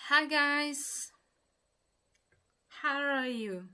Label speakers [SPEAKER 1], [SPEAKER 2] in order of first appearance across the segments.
[SPEAKER 1] Hi guys, how are you?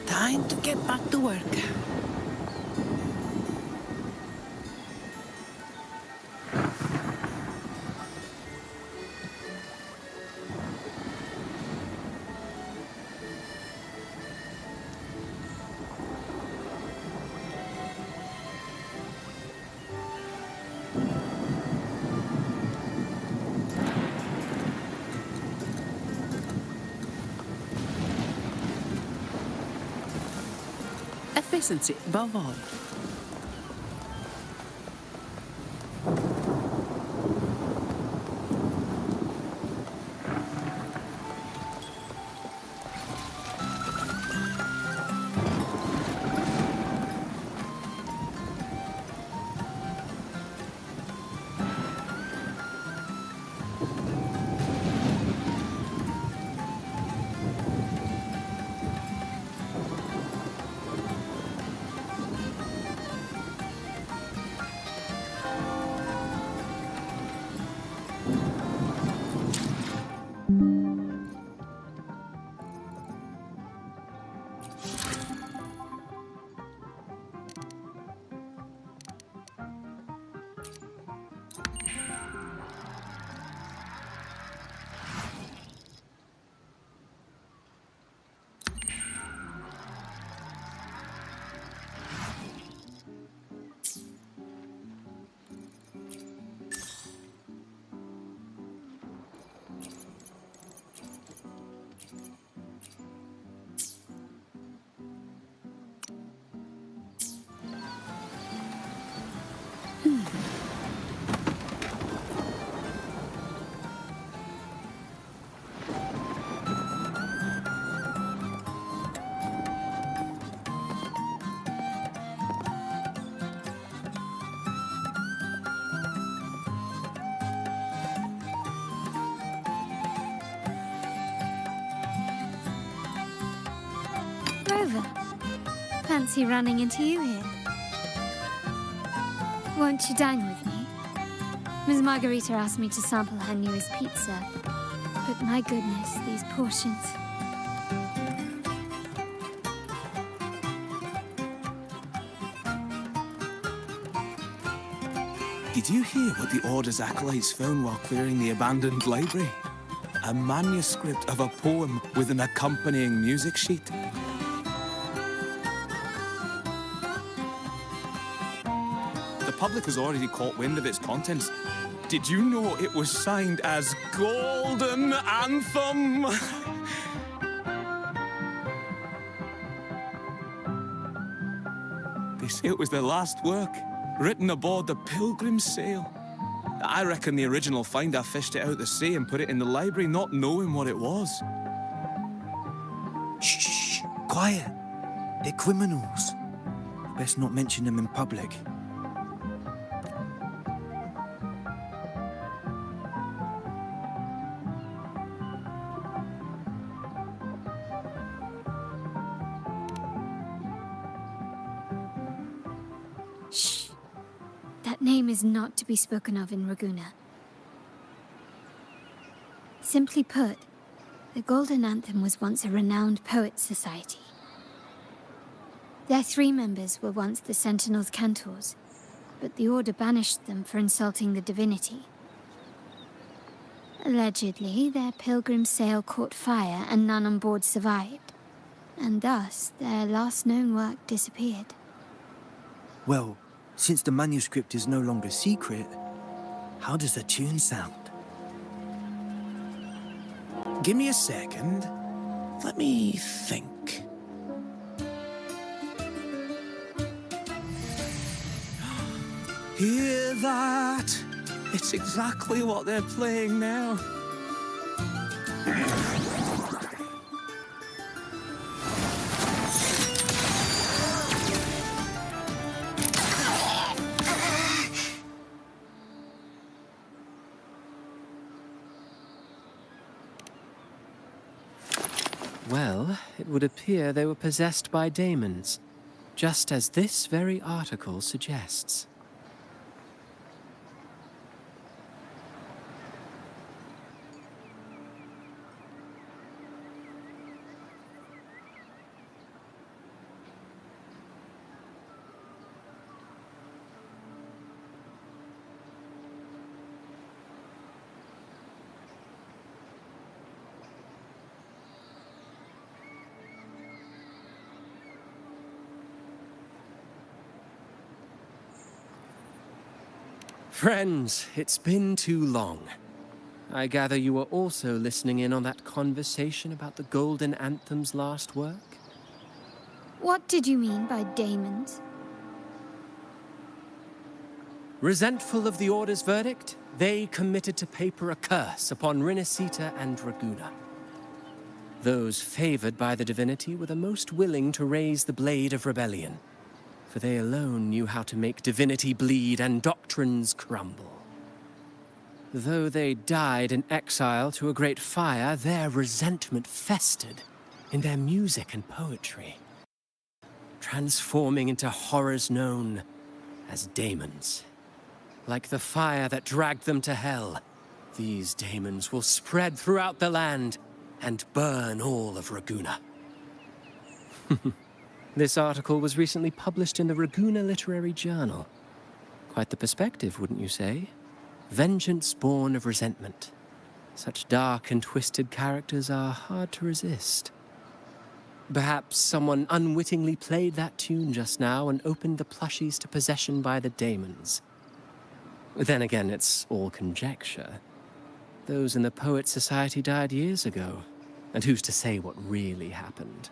[SPEAKER 2] Time to get back to work. Efficiency above all.
[SPEAKER 3] Rover. Fancy running into you here. Won't you dine with me? Ms. Margarita asked me to sample her newest pizza. But my goodness, these portions.
[SPEAKER 2] Did you hear what the Order's acolytes found while clearing the abandoned library? A manuscript of a poem with an accompanying music sheet. The public has already caught wind of its contents. Did you know it was signed as Golden Anthem? They say it was their last work, written aboard the Pilgrim's Sail. I reckon the original finder fished it out the sea and put it in the library, not knowing what it was.
[SPEAKER 4] Shh, quiet. They're criminals. Best not mention them in public.
[SPEAKER 3] Shh. That name is not to be spoken of in Raguna. Simply put, the Golden Anthem was once a renowned poets' society. Their 3 members were once the Sentinel's cantors, but the Order banished them for insulting the divinity. Allegedly, their pilgrim sail caught fire and none on board survived, and thus their last known work disappeared.
[SPEAKER 4] Well, since the manuscript is no longer secret, how does the tune sound?
[SPEAKER 2] Give me a second. Let me think. Hear that? It's exactly what they're playing now.
[SPEAKER 5] Well, it would appear they were possessed by daemons, just as this very article suggests. Friends, it's been too long. I gather you were also listening in on that conversation about the Golden Anthem's last work?
[SPEAKER 3] What did you mean by daemons?
[SPEAKER 5] Resentful of the Order's verdict, they committed to paper a curse upon Rinascita and Raguna. Those favored by the divinity were the most willing to raise the blade of rebellion, for they alone knew how to make divinity bleed and doctrines crumble. Though they died in exile to a great fire, their resentment festered in their music and poetry, transforming into horrors known as daemons. Like the fire that dragged them to hell, these daemons will spread throughout the land and burn all of Raguna. This article was recently published in the Raguna Literary Journal. Quite the perspective, wouldn't you say? Vengeance born of resentment. Such dark and twisted characters are hard to resist. Perhaps someone unwittingly played that tune just now and opened the plushies to possession by the daemons. Then again, it's all conjecture. Those in the Poets' Society died years ago, and who's to say what really happened?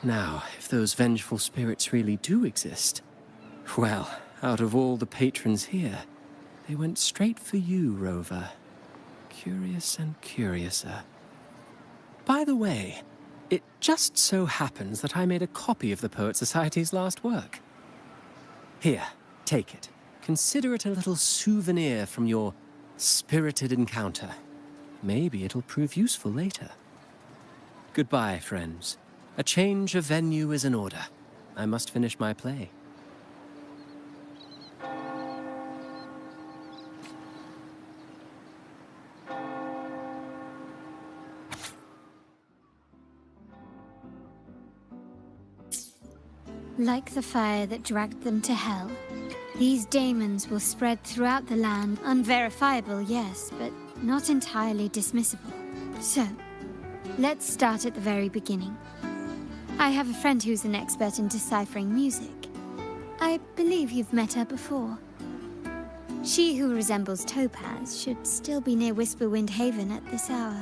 [SPEAKER 5] Now, if those vengeful spirits really do exist, well, out of all the patrons here, they went straight for you, Rover. Curious and curiouser. By the way, it just so happens that I made a copy of the Poets' Society's last work. Here, take it. Consider it a little souvenir from your spirited encounter. Maybe it'll prove useful later. Goodbye, friends. A change of venue is in order. I must finish my play.
[SPEAKER 3] Like the fire that dragged them to hell, these daemons will spread throughout the land. Unverifiable, yes, but not entirely dismissible. So, let's start at the very beginning. I have a friend who's an expert in deciphering music. I believe you've met her before. She who resembles Topaz should still be near Whisperwind Haven at this hour.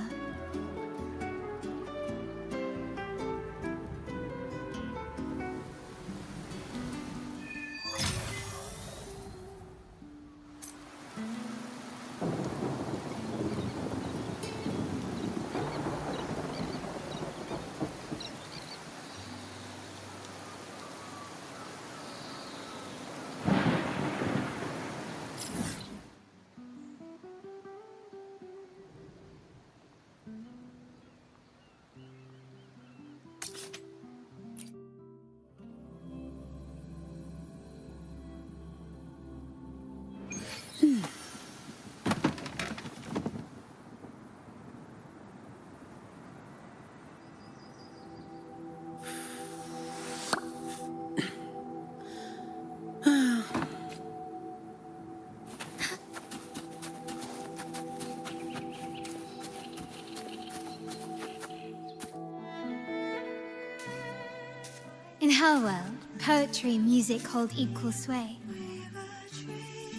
[SPEAKER 3] In her world, poetry and music hold equal sway.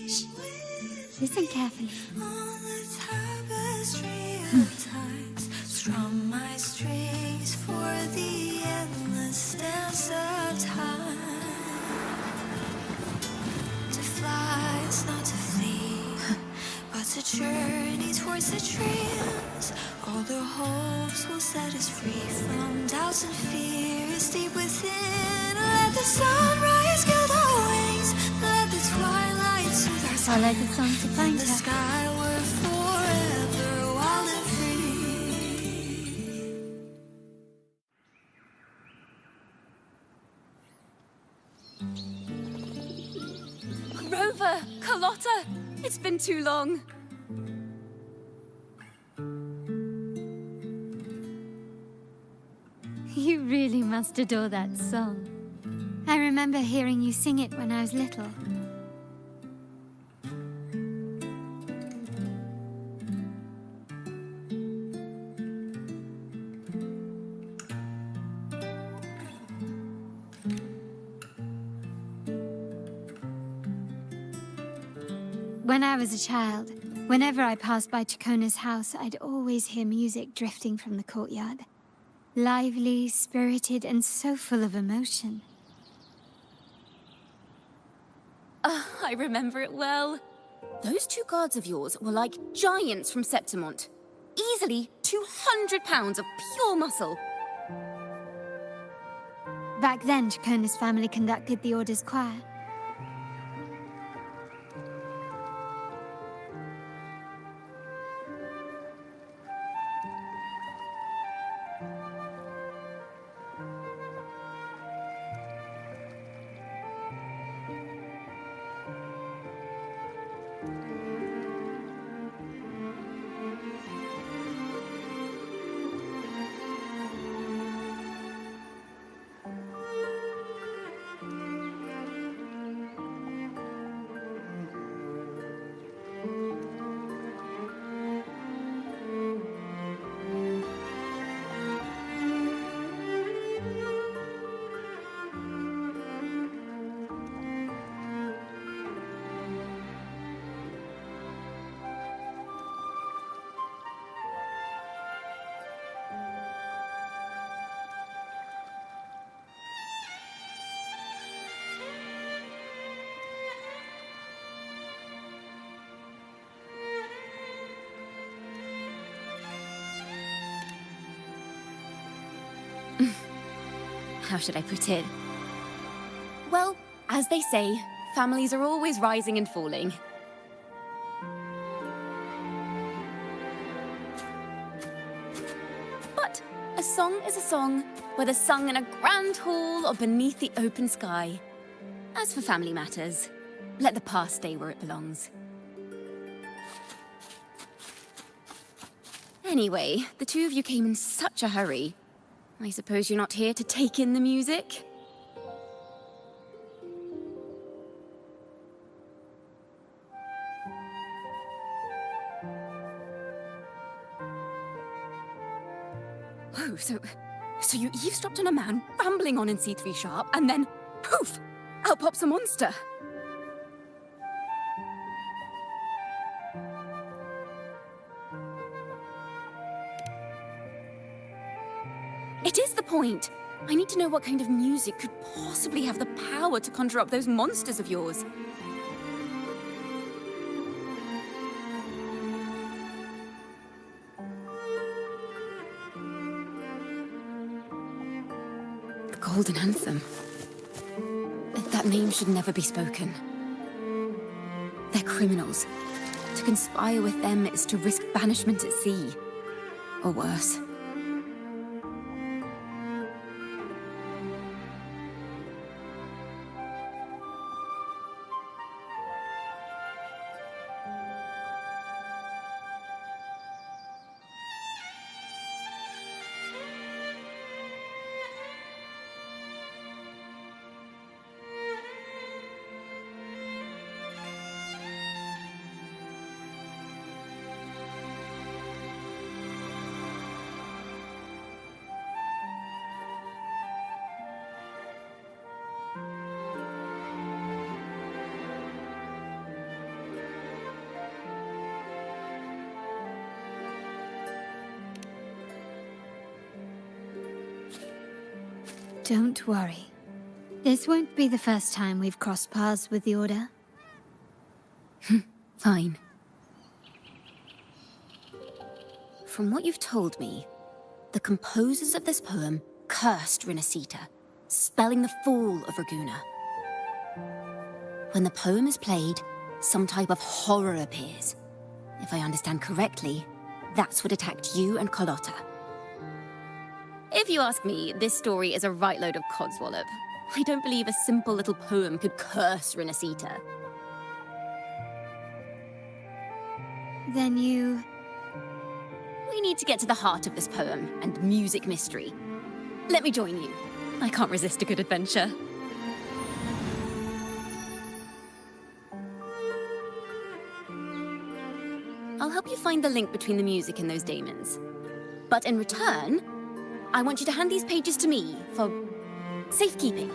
[SPEAKER 3] Shh. Listen carefully.
[SPEAKER 6] Strum my strings for the endless dance of time. To fly is not to flee, but to journey towards the dreams. All the hopes will set us free from doubts and fears deep within. Let the sunrise gild our wings, let the twilight soothe our
[SPEAKER 3] Follow the song to find
[SPEAKER 6] the
[SPEAKER 3] her.
[SPEAKER 6] skyward forever wild and free.
[SPEAKER 7] Rover! Carlotta! It's been too long.
[SPEAKER 3] You really must adore that song. I remember hearing you sing it when I was little. When I was a child, whenever I passed by Chacona's house, I'd always hear music drifting from the courtyard. Lively, spirited, and so full of emotion.
[SPEAKER 7] I remember it well. Those two guards of yours were like giants from Septimont. Easily 200 pounds of pure muscle.
[SPEAKER 3] Back then, Chacona's family conducted the Order's choir.
[SPEAKER 7] How should I put it? Well, as they say, families are always rising and falling. But a song is a song, whether sung in a grand hall or beneath the open sky. As for family matters, let the past stay where it belongs. Anyway, the two of you came in such a hurry. I suppose you're not here to take in the music? Oh, so you eavesdropped on a man rambling on in C3 sharp, and then, poof, out pops a monster. It is the point. I need to know what kind of music could possibly have the power to conjure up those monsters of yours. The Golden Anthem. That name should never be spoken. They're criminals. To conspire with them is to risk banishment at sea. Or worse.
[SPEAKER 3] Don't worry. This won't be the first time we've crossed paths with the Order.
[SPEAKER 7] Fine. From what you've told me, the composers of this poem cursed Rinasita, spelling the fall of Raguna. When the poem is played, some type of horror appears. If I understand correctly, that's what attacked you and Carlotta. If you ask me, this story is a right load of codswallop. I don't believe a simple little poem could curse Rinasita.
[SPEAKER 3] Then you...
[SPEAKER 7] We need to get to the heart of this poem and music mystery. Let me join you. I can't resist a good adventure. I'll help you find the link between the music and those daemons. But in return, I want you to hand these pages to me for safekeeping.